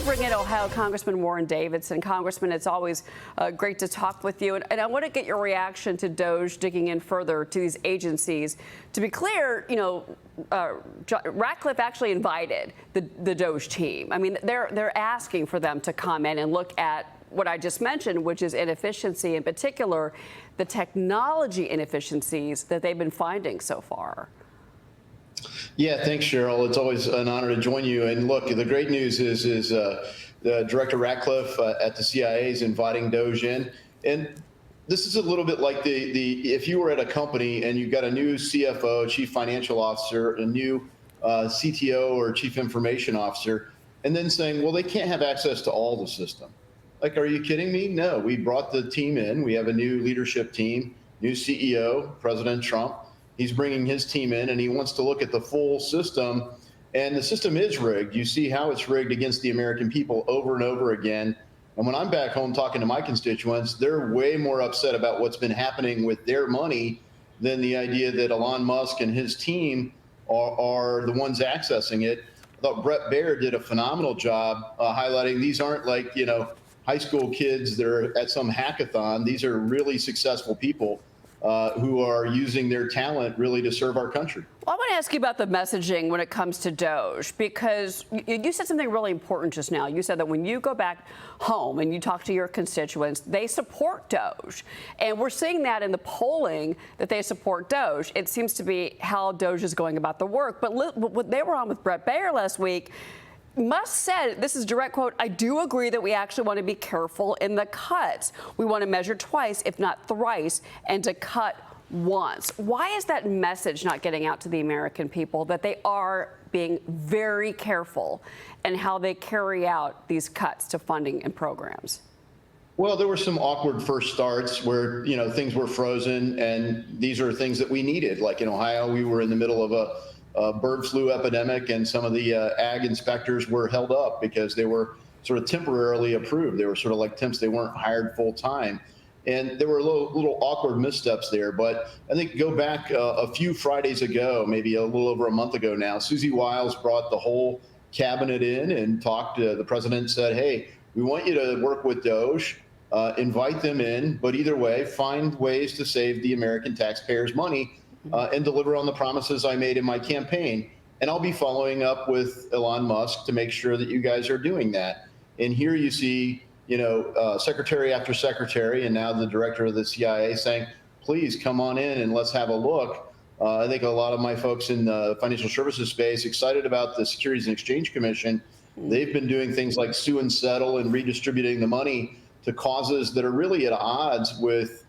bring in Ohio Congressman Warren Davidson. Congressman, it's always great to talk with you. And I want to get your reaction to DOGE digging in further to these agencies. To be clear, you know, Ratcliffe actually invited the DOGE team. I mean, they're asking for them to come in and look at what I just mentioned, which is inefficiency, in particular, the technology inefficiencies that they've been finding so far. Yeah, thanks, Cheryl. It's always an honor to join you. And look, the great news is the Director Ratcliffe at the CIA is inviting DOGE in. And this is a little bit like if you were at a company and you've got a new CFO, Chief Financial Officer, a new CTO or Chief Information Officer, and then saying, well, they can't have access to all the system. Like, are you kidding me? No, we brought the team in. We have a new leadership team, new CEO, President Trump. He's bringing his team in, and he wants to look at the full system. And the system is rigged. You see how it's rigged against the American people over and over again. And when I'm back home talking to my constituents, they're way more upset about what's been happening with their money than the idea that Elon Musk and his team are the ones accessing it. I thought Brett Baer did a phenomenal job highlighting these aren't like, you know, high school kids that are at some hackathon. These are really successful people who are using their talent really to serve our country. Well, I want to ask you about the messaging when it comes to DOGE, because you said something really important just now. You said that when you go back home and you talk to your constituents, they support DOGE. And we're seeing that in the polling that they support DOGE. It seems to be how DOGE is going about the work. But what they were on with Brett Baer last week, Musk said, this is direct quote, I do agree that we actually want to be careful in the cuts. We want to measure twice, if not thrice, and to cut once. Why is that message not getting out to the American people that they are being very careful in how they carry out these cuts to funding and programs? Well, there were some awkward first starts where, you know, things were frozen, and these are things that we needed. Like in Ohio, we were in the middle of a bird flu epidemic, and some of the ag inspectors were held up because they were sort of temporarily approved. They were sort of like temps. They weren't hired full time. And there were little awkward missteps there. But I think go back a few Fridays ago, maybe a little over a month ago now, Susie Wiles brought the whole cabinet in and talked to the president and said, hey, we want you to work with DOGE, invite them in, but either way, find ways to save the American taxpayers' money and deliver on the promises I made in my campaign. And I'll be following up with Elon Musk to make sure that you guys are doing that. And here you see, you know, secretary after secretary, and now the director of the CIA saying, please come on in and let's have a look. I think a lot of my folks in the financial services space excited about the Securities and Exchange Commission. They've been doing things like sue and settle and redistributing the money to causes that are really at odds with,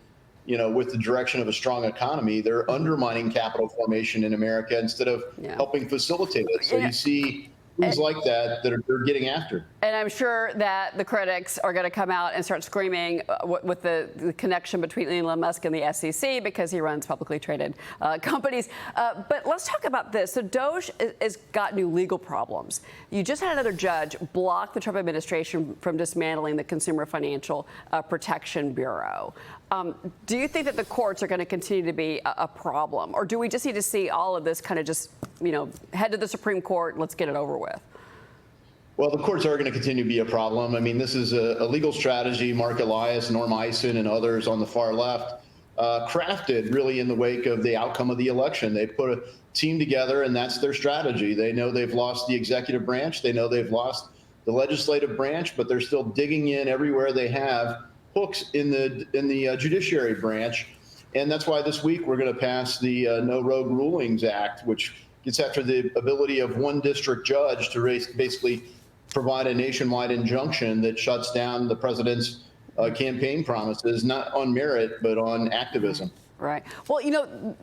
you know, with the direction of a strong economy. They're undermining capital formation in America instead of helping facilitate it. So you see things like that they're getting after. And I'm sure that the critics are going to come out and start screaming with the connection between Elon Musk and the SEC because he runs publicly traded companies. But let's talk about this. So DOGE has got new legal problems. You just had another judge block the Trump administration from dismantling the Consumer Financial Protection Bureau. Do you think that the courts are going to continue to be a problem, or do we just need to see all of this kind of just, you know, head to the Supreme Court and let's get it over with? Well, the courts are going to continue to be a problem. I mean, this is a legal strategy Mark Elias, Norm Eisen, and others on the far left crafted really in the wake of the outcome of the election. They put a team together, and that's their strategy. They know they've lost the executive branch. They know they've lost the legislative branch, but they're still digging in everywhere they have hooks in the judiciary branch. And that's why this week we're going to pass the No Rogue Rulings Act, which gets after the ability of one district judge to basically provide a nationwide injunction that shuts down the president's campaign promises, not on merit, but on activism. Right. Well, you know,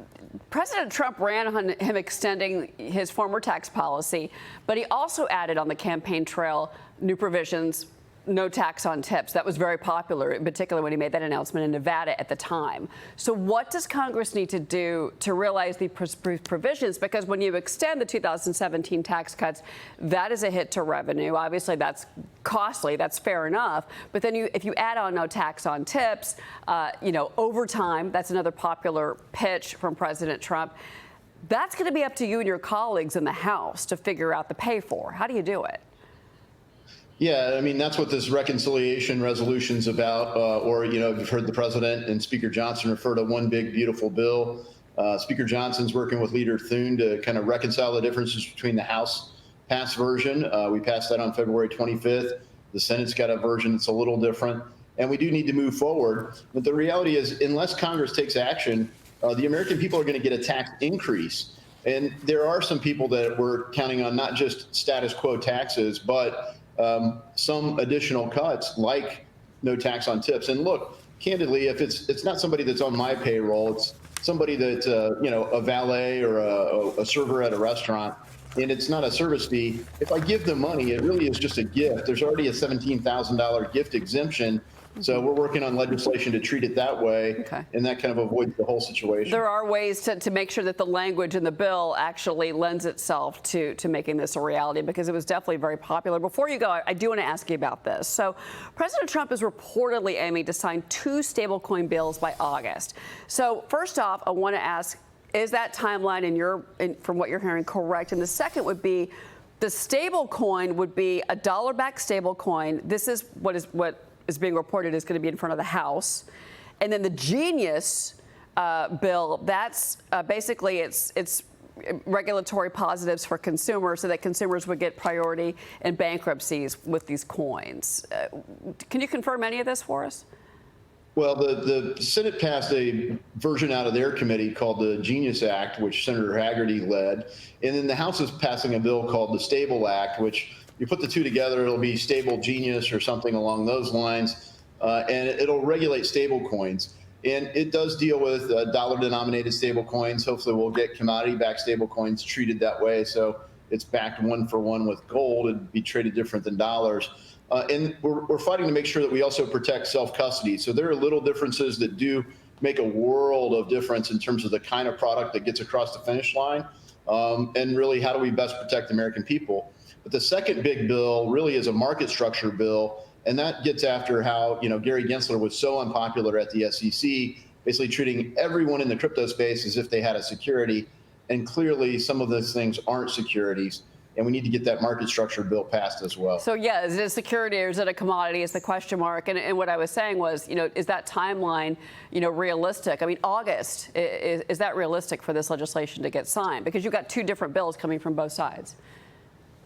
President Trump ran on him extending his former tax policy, but he also added on the campaign trail new provisions, no tax on tips. That was very popular, in particular when he made that announcement in Nevada at the time. So what does Congress need to do to realize the provisions? Because when you extend the 2017 tax cuts, that is a hit to revenue. Obviously, that's costly. That's fair enough. But then if you add on no tax on tips, you know, overtime, that's another popular pitch from President Trump. That's going to be up to you and your colleagues in the House to figure out the pay for. How do you do it? Yeah, I mean, that's what this reconciliation resolution's about. Or, you've heard the president and Speaker Johnson refer to one big, beautiful bill. Speaker Johnson's working with Leader Thune to kind of reconcile the differences between the House passed version. We passed that on February 25th. The Senate's got a version that's a little different. And we do need to move forward. But the reality is, unless Congress takes action, the American people are going to get a tax increase. And there are some people that we're counting on not just status quo taxes, but some additional cuts, like no tax on tips. And look, candidly, if it's not somebody that's on my payroll, it's somebody that a valet or a server at a restaurant, and it's not a service fee. If I give them money, it really is just a gift. There's already a $17,000 gift exemption. So we're working on legislation to treat it that way, okay, and that kind of avoids the whole situation. There are ways to make sure that the language in the bill actually lends itself to making this a reality, because it was definitely very popular. Before you go, I do want to ask you about this. So President Trump is reportedly aiming to sign 2 stablecoin bills by August. So first off, I want to ask, is that timeline from what you're hearing correct? And the second would be, the stablecoin would be a dollar-backed stablecoin. This is what is being reported is going to be in front of the House. And then the Genius bill, that's basically it's regulatory positives for consumers, so that consumers would get priority in bankruptcies with these coins. Can you confirm any of this for us? Well, the Senate passed a version out of their committee called the Genius Act, which Senator Hagerty led. And then the House is passing a bill called the Stable Act, which you put the two together, it'll be Stable Genius or something along those lines. And it'll regulate stable coins. And it does deal with dollar-denominated stable coins. Hopefully we'll get commodity-backed stable coins treated that way. So it's backed 1-for-1 with gold and be traded different than dollars. And we're fighting to make sure that we also protect self-custody. So there are little differences that do make a world of difference in terms of the kind of product that gets across the finish line. And really, how do we best protect the American people? But the second big bill really is a market structure bill. And that gets after how, Gary Gensler was so unpopular at the SEC, basically treating everyone in the crypto space as if they had a security. And clearly, some of those things aren't securities. And we need to get that market structure bill passed as well. So, yeah, is it a security or is it a commodity is the question mark. And what I was saying was, is that timeline, realistic? I mean, August, is that realistic for this legislation to get signed? Because you've got 2 different bills coming from both sides.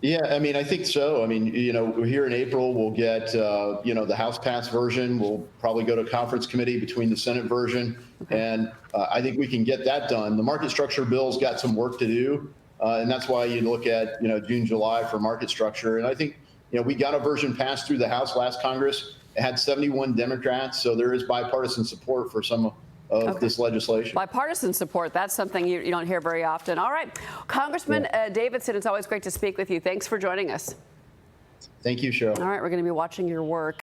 Yeah, I mean, I think so. I mean, here in April, we'll get, the House passed version. We'll probably go to conference committee between the Senate version. Okay. And I think we can get that done. The market structure bill's got some work to do. And that's why you look at, June, July for market structure. And I think, we got a version passed through the House last Congress. It had 71 Democrats. So there is bipartisan support for some of this legislation. Bipartisan support. That's something you don't hear very often. All right. Congressman Davidson, it's always great to speak with you. Thanks for joining us. Thank you, Cheryl. All right. We're going to be watching your work.